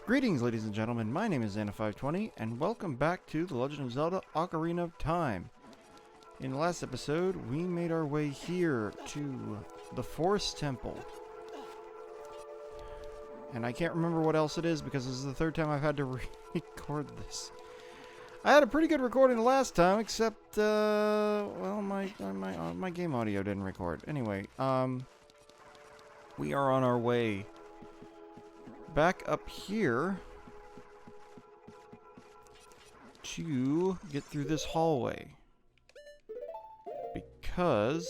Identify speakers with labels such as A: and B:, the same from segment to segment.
A: Greetings, ladies and gentlemen. My name is Xana520, and welcome back to The Legend of Zelda: Ocarina of Time. In the last episode, we made our way here to the Forest Temple. And I can't remember what else it is because this is the third time I've had to record this. I had a pretty good recording the last time, except, well, my game audio didn't record. Anyway, we are on our way back up here to get through this hallway, because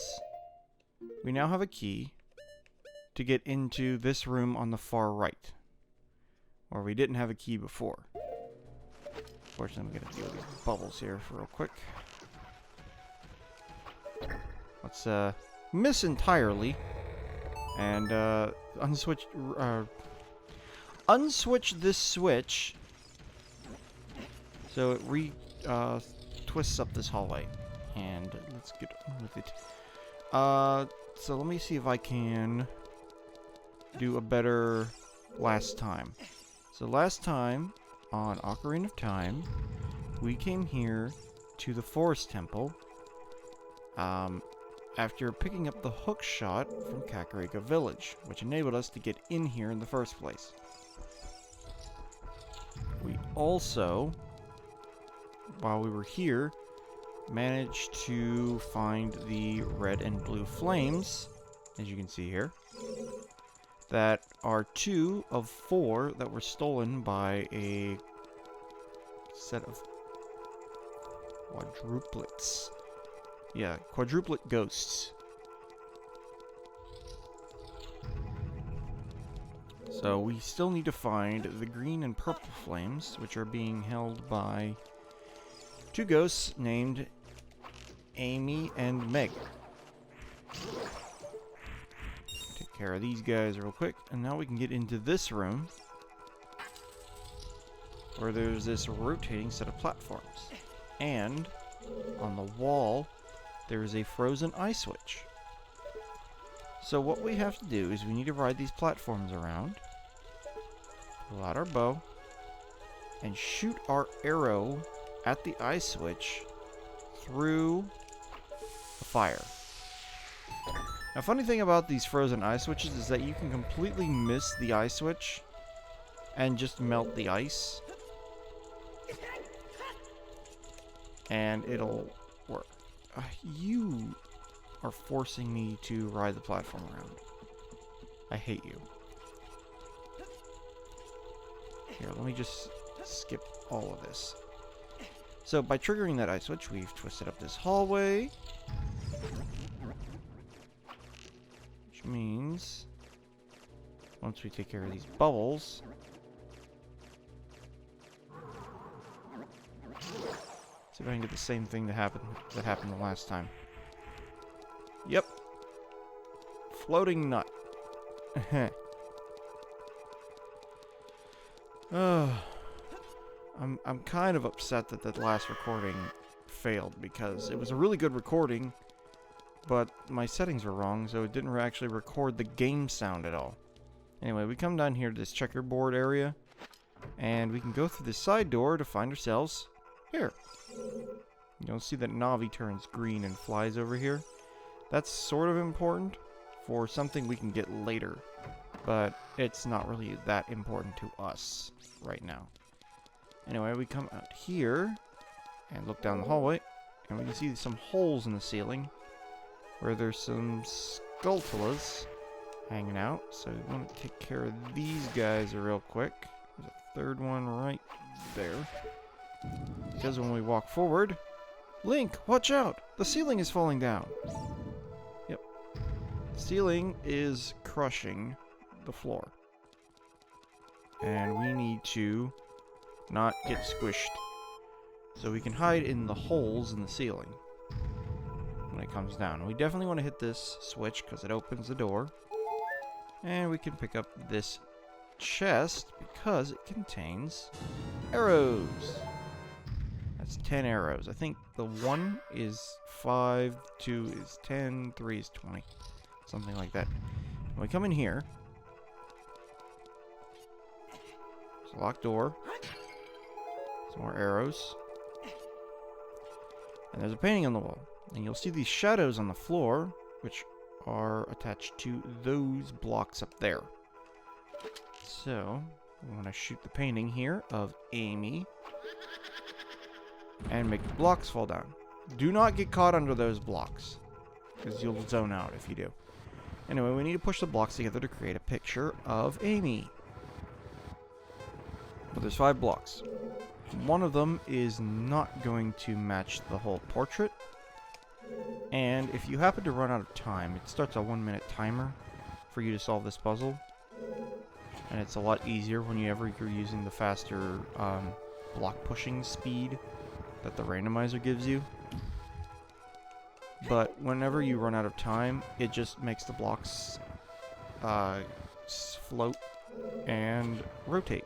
A: we now have a key to get into this room on the far right, where we didn't have a key before. Fortunately, I'm gonna deal with these bubbles here for real quick. Let's miss entirely and unswitch this switch so it twists up this hallway. And let's get on with it. So let me see if I can do a better last time. So last time on Ocarina of Time, we came here to the Forest Temple after picking up the hook shot from Kakariko Village, which enabled us to get in here in the first place. We also, while we were here, managed to find the red and blue flames, as you can see here, that are 2 of 4 that were stolen by a set of quadruplets. Yeah, quadruplet ghosts. So we still need to find the green and purple flames, which are being held by 2 ghosts named Amy and Meg. Take care of these guys real quick, and now we can get into this room, where there's this rotating set of platforms. And on the wall, there is a frozen ice switch. So what we have to do is we need to ride these platforms around, pull out our bow, and shoot our arrow at the ice switch through the fire. Now, funny thing about these frozen ice switches is that you can completely miss the ice switch and just melt the ice, and it'll work. You are forcing me to ride the platform around. I hate you. Here, let me just skip all of this. So, by triggering that ice switch, we've twisted up this hallway. Which means, once we take care of these bubbles, see if I can get the same thing that happened the last time. Yep. Floating nut. I'm kind of upset that that last recording failed, because it was a really good recording, but my settings were wrong, so it didn't actually record the game sound at all. Anyway, we come down here to this checkerboard area, and we can go through this side door to find ourselves here. You'll see that Navi turns green and flies over here. That's sort of important for something we can get later, but it's not really that important to us right now. Anyway, we come out here and look down the hallway, and we can see some holes in the ceiling where there's some Skulltulas hanging out. So we want to take care of these guys real quick. There's a third one right there. Because when we walk forward, Link, watch out! The ceiling is falling down. Yep. The ceiling is crushing the floor. And we need to not get squished, so we can hide in the holes in the ceiling when it comes down. We definitely want to hit this switch because it opens the door, and we can pick up this chest because it contains arrows. That's 10 arrows. I think the 1 is 5, 2 is 10, 3 is 20, something like that. When we come in here, Locked door. Some more arrows. And there's a painting on the wall. And you'll see these shadows on the floor, which are attached to those blocks up there. So, we want to shoot the painting here of Amy. And make the blocks fall down. Do not get caught under those blocks, because you'll zone out if you do. Anyway, we need to push the blocks together to create a picture of Amy. But there's 5 blocks. One of them is not going to match the whole portrait. And if you happen to run out of time, it starts a 1-minute timer for you to solve this puzzle. And it's a lot easier whenever you're using the faster block pushing speed that the randomizer gives you. But whenever you run out of time, it just makes the blocks float and rotate.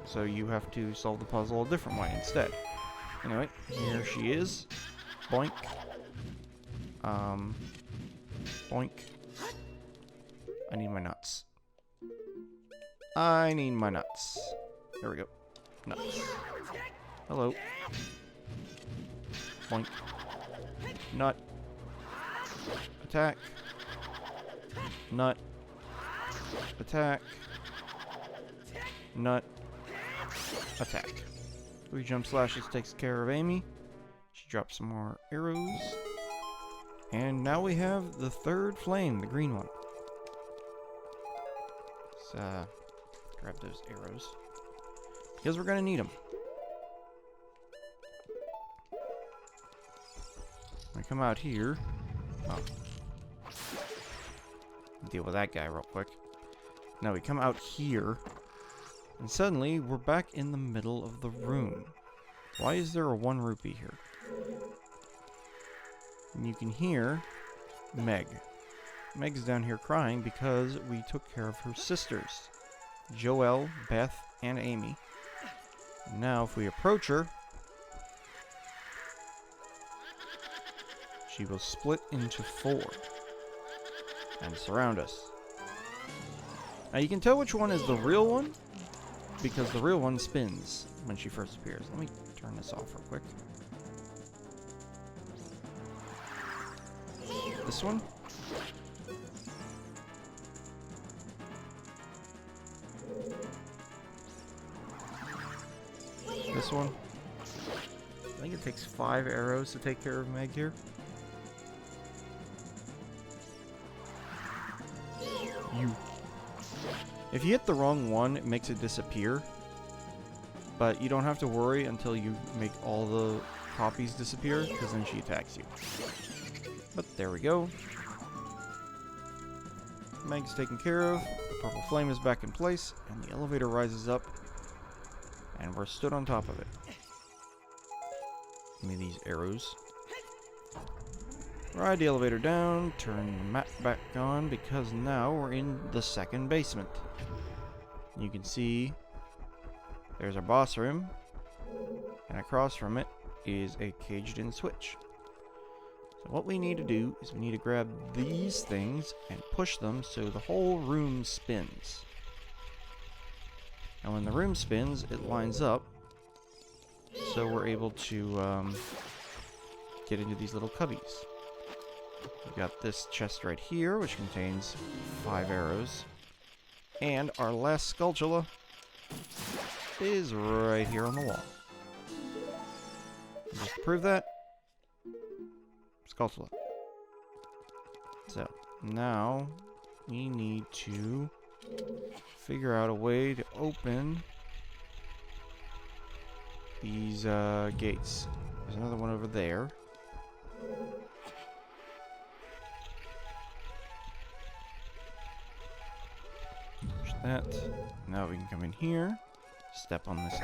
A: So you have to solve the puzzle a different way instead. Anyway, here she is. Boink. Boink. I need my nuts. I need my nuts. There we go. Nuts. Hello. Boink. Nut. Attack. Nut. Attack. Nut. Attack. 3 jump slashes takes care of Amy. She drops some more arrows. And now we have the 3rd flame, the green one. Let's grab those arrows, because we're gonna need them. I come out here. Oh. Deal with that guy real quick. Now we come out here, and suddenly we're back in the middle of the room. Why is there a 1 rupee here? And you can hear Meg. Meg's down here crying because we took care of her sisters, Joelle, Beth, and Amy. Now if we approach her, she will split into 4 and surround us. Now you can tell which one is the real one, because the real one spins when she first appears. Let me turn this off real quick. This one? This one? I think it takes 5 arrows to take care of Meg here. You. If you hit the wrong one, it makes it disappear. But you don't have to worry until you make all the copies disappear, because then she attacks you. But there we go. Meg's taken care of. The purple flame is back in place, and the elevator rises up, and we're stood on top of it. Give me these arrows. Ride the elevator down, turn the map back on, because now we're in the 2nd basement. You can see there's our boss room, and across from it is a caged-in switch. So what we need to do is we need to grab these things and push them so the whole room spins. And when the room spins, it lines up, so we're able to get into these little cubbies. We've got this chest right here, which contains 5 arrows. And our last skulltula is right here on the wall. Just to prove that, skulltula. So, now we need to figure out a way to open these gates. There's another one over there. Push that. Now we can come in here, step on this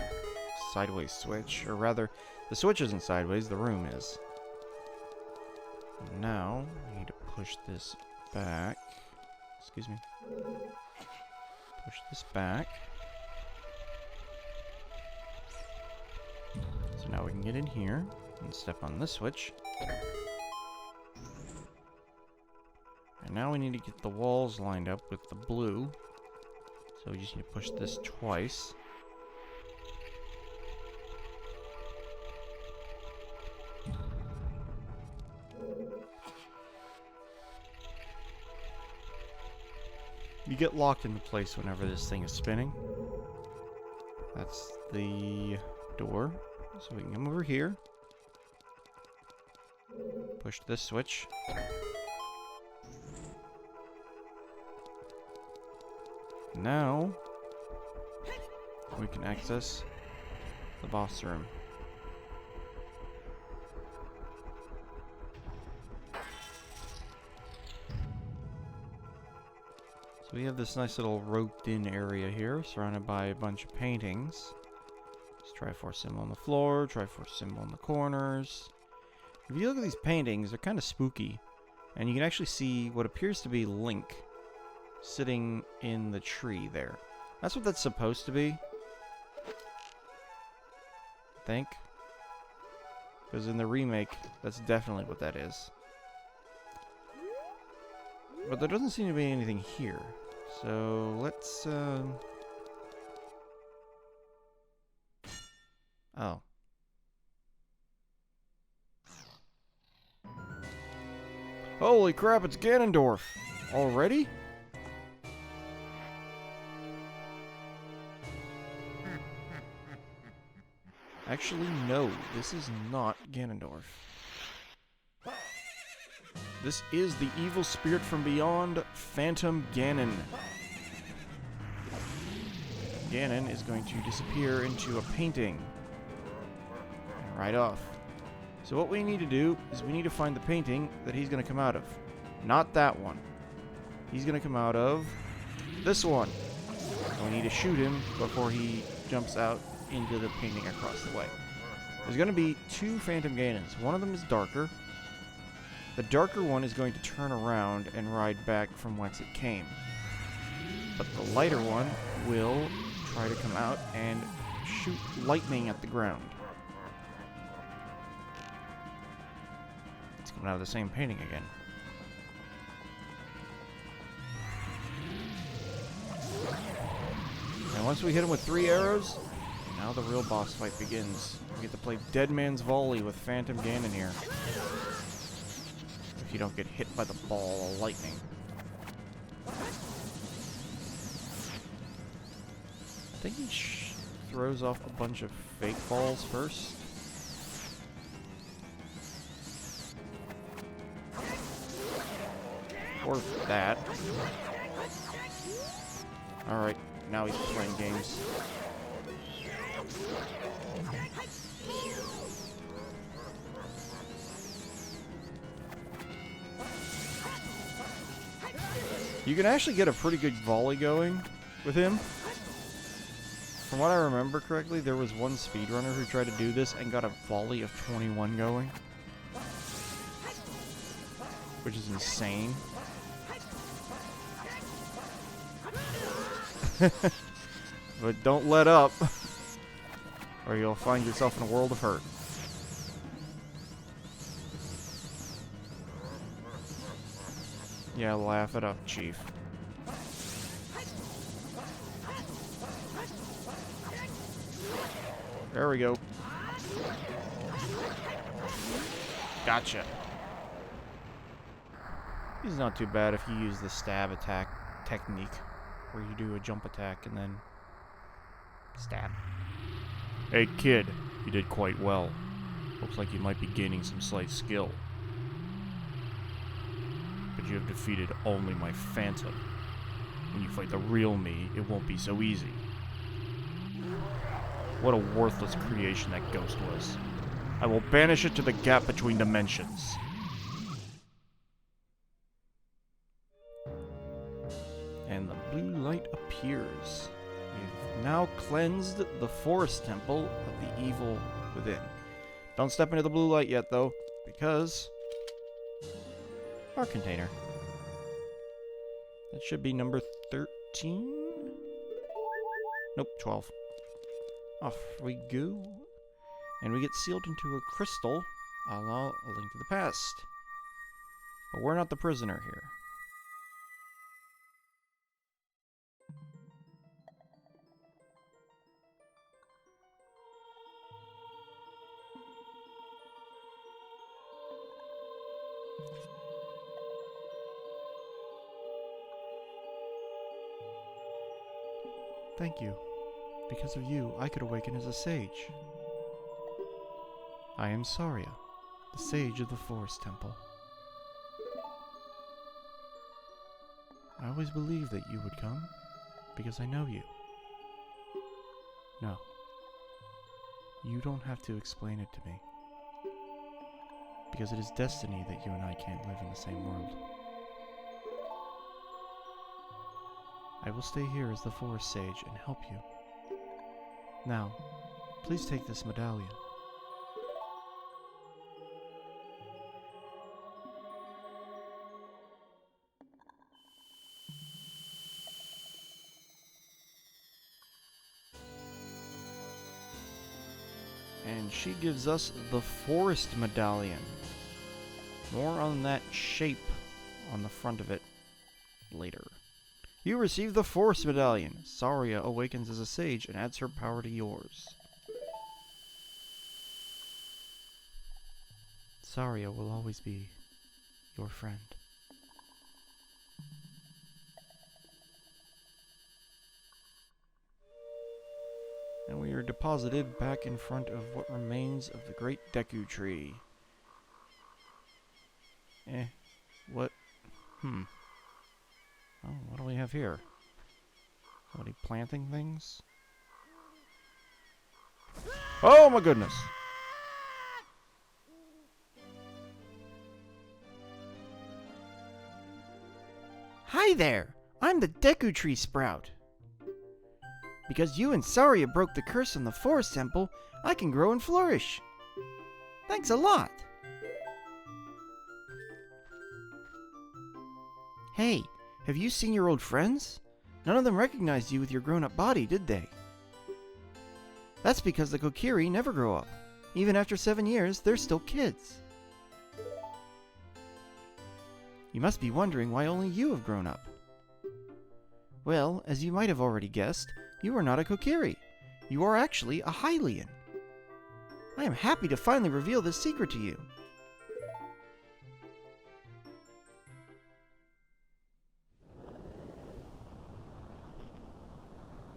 A: sideways switch, or rather, the switch isn't sideways, the room is. Now, we need to push this back. Excuse me. Push this back. So now we can get in here and step on this switch. And now we need to get the walls lined up with the blue. So we just need to push this twice. You get locked into place whenever this thing is spinning. That's the door. So we can come over here. Push this switch. Now, we can access the boss room. So we have this nice little roped-in area here, surrounded by a bunch of paintings. There's Triforce symbol on the floor, Triforce symbol in the corners. If you look at these paintings, they're kind of spooky. And you can actually see what appears to be Link sitting in the tree there. That's what that's supposed to be. I think. Because in the remake, that's definitely what that is. But there doesn't seem to be anything here. So, let's, Oh. Holy crap, it's Ganondorf! Already? Actually, no. This is not Ganondorf. This is the evil spirit from beyond, Phantom Ganon. Ganon is going to disappear into a painting. And right off. So what we need to do is we need to find the painting that he's going to come out of. Not that one. He's going to come out of this one. And we need to shoot him before he jumps out into the painting across the way. There's going to be two Phantom Ganons. One of them is darker. The darker one is going to turn around and ride back from whence it came. But the lighter one will try to come out and shoot lightning at the ground. It's coming out of the same painting again. And once we hit him with 3 arrows, now the real boss fight begins. We get to play Dead Man's Volley with Phantom Ganon here. If you don't get hit by the ball of lightning. I think he throws off a bunch of fake balls first. Or that. Alright, now he's playing games. You can actually get a pretty good volley going with him. From what I remember correctly, there was one speedrunner who tried to do this and got a volley of 21 going. Which is insane. But don't let up, or you'll find yourself in a world of hurt. Yeah, laugh it up, Chief. There we go. Gotcha. He's not too bad if you use the stab attack technique, where you do a jump attack and then stab. Hey kid, you did quite well. Looks like you might be gaining some slight skill. But you have defeated only my phantom. When you fight the real me, it won't be so easy. What a worthless creation that ghost was. I will banish it to the gap between dimensions. And the blue light appears. We've now cleansed the forest temple of the evil within. Don't step into the blue light yet, though, because our container. That should be number 13? Nope, 12. Off we go. And we get sealed into a crystal, a la A Link to the Past. But we're not the prisoner here. Thank you. Because of you, I could awaken as a sage. I am Saria, the sage of the Forest Temple. I always believed that you would come, because I know you. No. You don't have to explain it to me. Because it is destiny that you and I can't live in the same world. I will stay here as the Forest Sage and help you. Now, please take this medallion. And she gives us the Forest Medallion. More on that shape on the front of it later. You receive the Forest Medallion. Saria awakens as a sage and adds her power to yours. Saria will always be your friend. And we are deposited back in front of what remains of the Great Deku Tree. What? Oh, what do we have here? Somebody planting things? Oh my goodness! Hi there! I'm the Deku Tree Sprout. Because you and Saria broke the curse on the Forest Temple, I can grow and flourish. Thanks a lot! Hey, have you seen your old friends? None of them recognized you with your grown-up body, did they? That's because the Kokiri never grow up. Even after 7 years, they're still kids. You must be wondering why only you have grown up. Well, as you might have already guessed, you are not a Kokiri. You are actually a Hylian. I am happy to finally reveal this secret to you.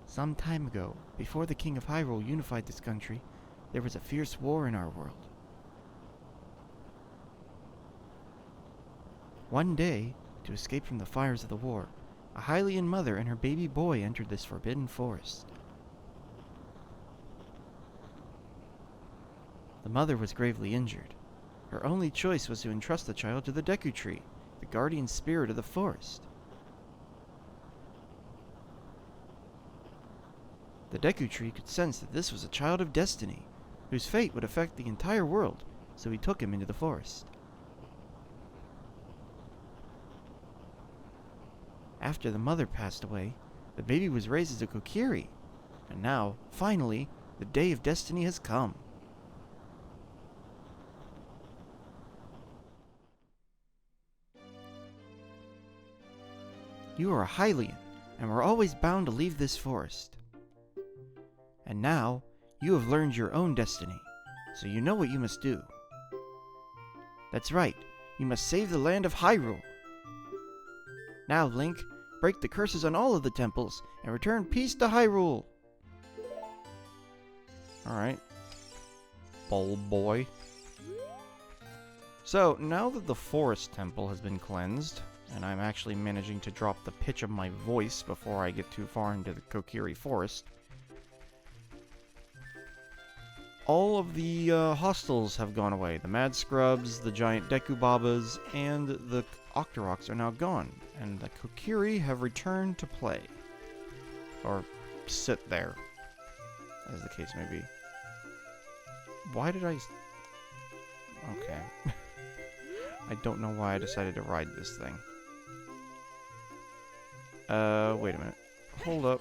A: Some time ago, before the King of Hyrule unified this country, there was a fierce war in our world. One day, to escape from the fires of the war, a Hylian mother and her baby boy entered this forbidden forest. The mother was gravely injured. Her only choice was to entrust the child to the Deku Tree, the guardian spirit of the forest. The Deku Tree could sense that this was a child of destiny, whose fate would affect the entire world, so he took him into the forest. After the mother passed away, the baby was raised as a Kokiri, and now, finally, the day of destiny has come. You are a Hylian, and were always bound to leave this forest. And now, you have learned your own destiny, so you know what you must do. That's right, you must save the land of Hyrule. Now, Link, break the curses on all of the temples, and return peace to Hyrule. Alright. Bold boy. So, now that the Forest Temple has been cleansed, and I'm actually managing to drop the pitch of my voice before I get too far into the Kokiri Forest, all of the hostiles have gone away. The Mad Scrubs, the giant Deku Babas, and the Octoroks are now gone, and the Kokiri have returned to play. Or sit there, as the case may be. Why did I... Okay. I don't know why I decided to ride this thing. Wait a minute. Hold up.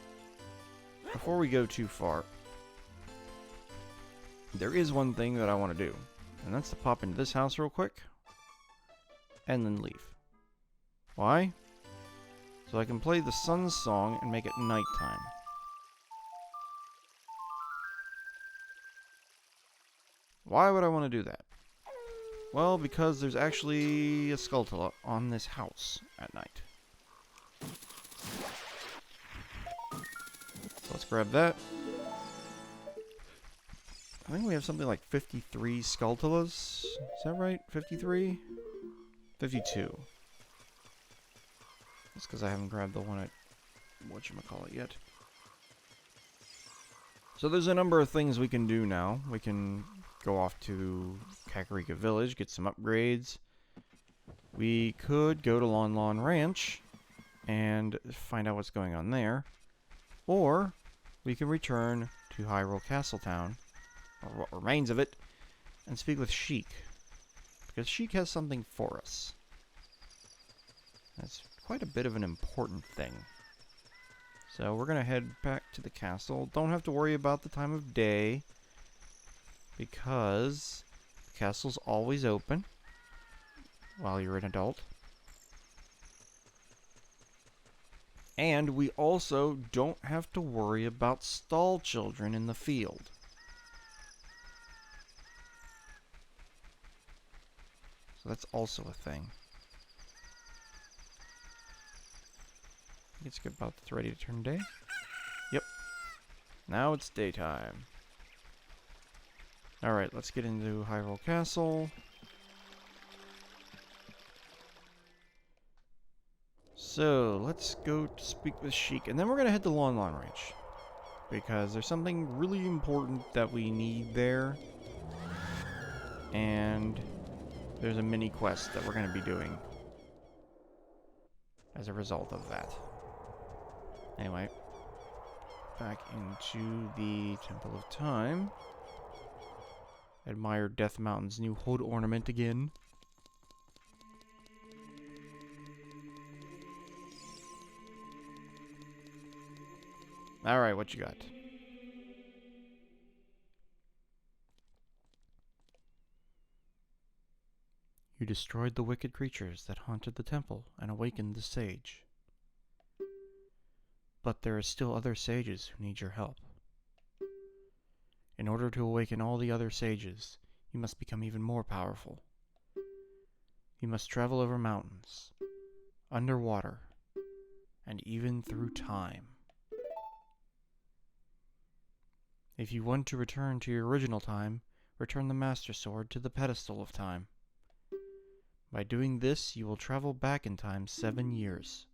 A: Before we go too far, there is one thing that I want to do, and that's to pop into this house real quick, and then leave. Why? So I can play the sun's song and make it nighttime. Why would I want to do that? Well, because there's actually a Skulltula on this house at night. So grab that. I think we have something like 53 Skulltulas. Is that right? 53? 52. That's because I haven't grabbed the one at whatchamacallit yet. So there's a number of things we can do now. We can go off to Kakarika Village, get some upgrades. We could go to Lon Lon Ranch and find out what's going on there. Or we can return to Hyrule Castletown, or what remains of it, and speak with Sheik. Because Sheik has something for us. That's quite a bit of an important thing. So we're going to head back to the castle. Don't have to worry about the time of day, because the castle's always open while you're an adult. And we also don't have to worry about stall children in the field. So that's also a thing. It's about ready to turn day. Yep. Now it's daytime. Alright, let's get into Hyrule Castle. So, let's go to speak with Sheik, and then we're going to head to Lon Lon Ranch. Because there's something really important that we need there. And there's a mini quest that we're going to be doing as a result of that. Anyway, back into the Temple of Time. Admire Death Mountain's new hood ornament again. Alright, what you got? You destroyed the wicked creatures that haunted the temple and awakened the sage. But there are still other sages who need your help. In order to awaken all the other sages, you must become even more powerful. You must travel over mountains, underwater, and even through time. If you want to return to your original time, return the Master Sword to the pedestal of time. By doing this, you will travel back in time 7 years.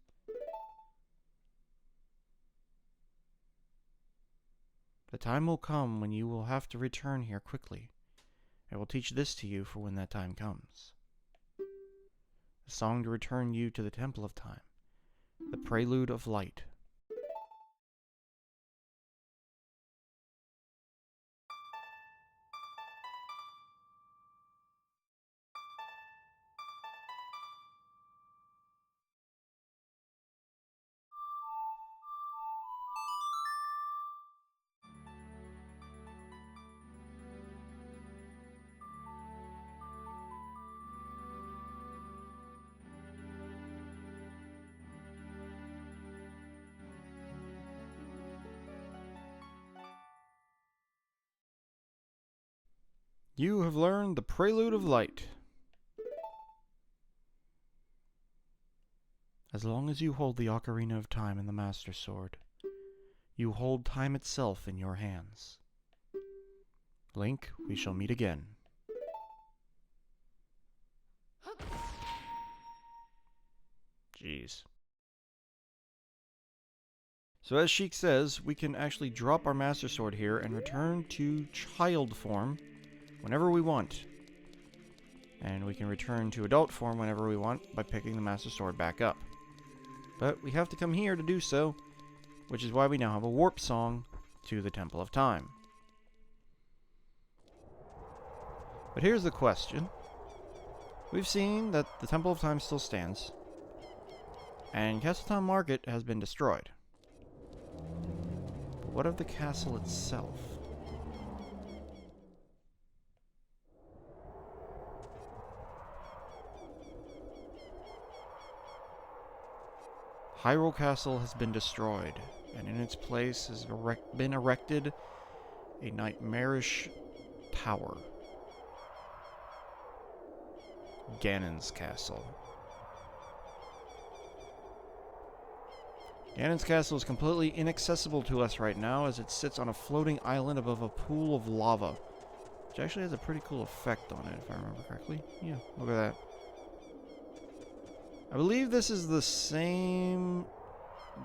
A: The time will come when you will have to return here quickly. I will teach this to you for when that time comes. The song to return you to the Temple of Time. The Prelude of Light. You have learned the Prelude of Light. As long as you hold the Ocarina of Time and the Master Sword, you hold time itself in your hands. Link, we shall meet again. Jeez. So as Sheik says, we can actually drop our Master Sword here and return to child form whenever we want. And we can return to adult form whenever we want by picking the Master Sword back up. But we have to come here to do so, which is why we now have a warp song to the Temple of Time. But here's the question. We've seen that the Temple of Time still stands, and Castletown Market has been destroyed. But what of the castle itself? Hyrule Castle has been destroyed, and in its place has been erected a nightmarish tower. Ganon's castle. Ganon's castle is completely inaccessible to us right now as it sits on a floating island above a pool of lava. Which actually has a pretty cool effect on it, if I remember correctly. Yeah, look at that. I believe this is the same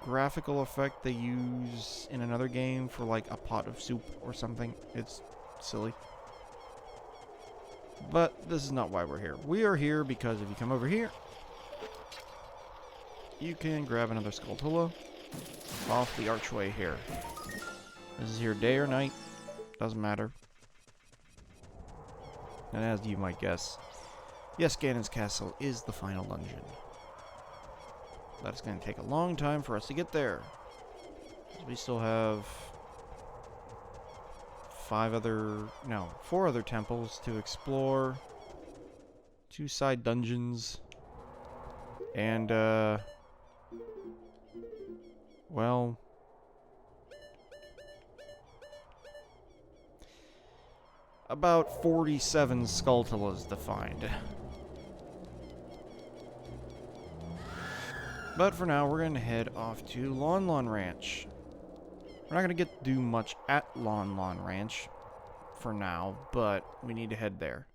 A: graphical effect they use in another game for like a pot of soup or something. It's silly. But this is not why we're here. We are here because if you come over here, you can grab another Skulltula off the archway here. This is here day or night. Doesn't matter. And as you might guess, yes, Ganon's castle is the final dungeon. But it's going to take a long time for us to get there. We still have 4 other temples to explore. 2 side dungeons. And, well, about 47 Skulltulas to find. But for now, we're going to head off to Lon Lon Ranch. We're not going to get to do much at Lon Lon Ranch for now, but we need to head there.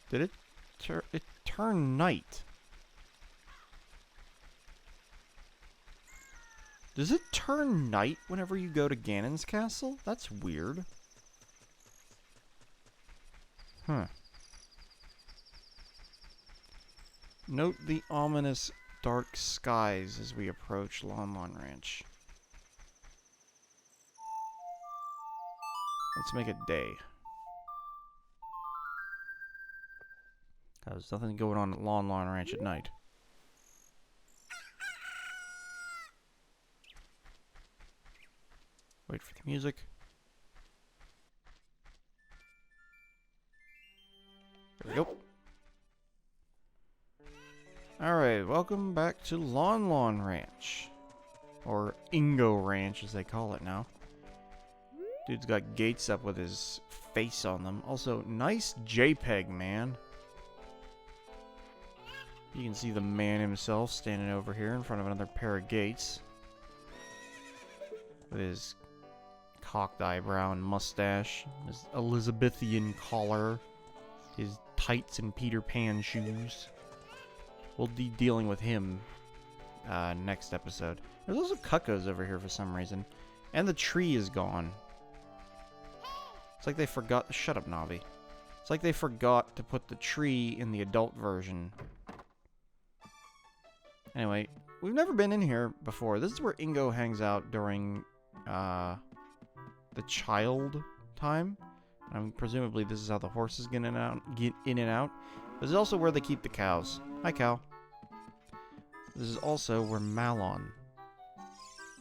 A: Did it turn night? Does it turn night whenever you go to Ganon's castle? That's weird. Huh. Note the ominous dark skies as we approach Lon Lon Ranch. Let's make it day. There's nothing going on at Lon Lon Ranch at night. Wait for the music. There we go. Alright, welcome back to Lon Lon Ranch. Or Ingo Ranch, as they call it now. Dude's got gates up with his face on them. Also, nice JPEG, man. You can see the man himself standing over here in front of another pair of gates. With his cocked eyebrow and mustache. His Elizabethan collar. His tights and Peter Pan shoes. We'll be dealing with him next episode. There's also cuckoos over here for some reason. And the tree is gone. It's like they forgot... Shut up, Navi. It's like they forgot to put the tree in the adult version. Anyway, we've never been in here before. This is where Ingo hangs out during the child time. Presumably this is how the horses get in and out. This is also where they keep the cows. Hi, cow. This is also where Malon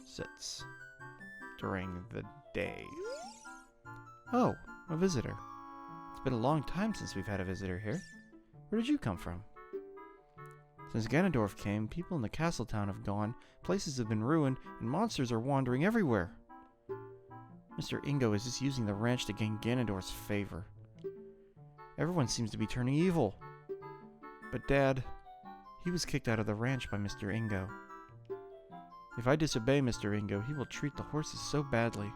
A: sits during the day. Oh, a visitor. It's been a long time since we've had a visitor here. Where did you come from? Since Ganondorf came, people in the castle town have gone, places have been ruined, and monsters are wandering everywhere. Mr. Ingo is just using the ranch to gain Ganondorf's favor. Everyone seems to be turning evil. But Dad, he was kicked out of the ranch by Mr. Ingo. If I disobey Mr. Ingo, he will treat the horses so badly.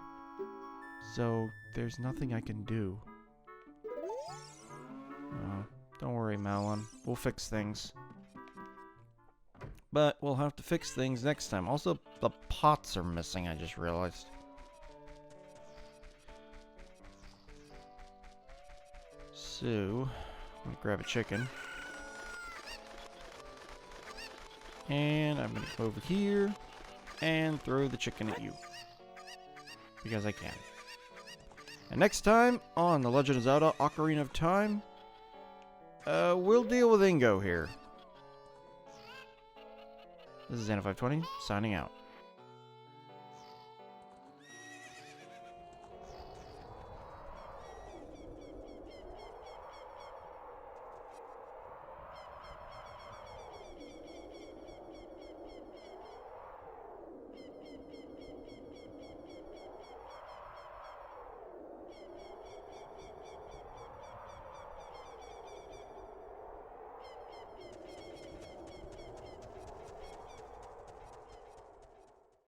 A: So, there's nothing I can do. Don't worry, Malon. We'll fix things. But we'll have to fix things next time. Also, the pots are missing, I just realized. So, I'm going to grab a chicken. And I'm going to go over here and throw the chicken at you. Because I can. And next time on The Legend of Zelda Ocarina of Time, we'll deal with Ingo here. This is Xana520, signing out.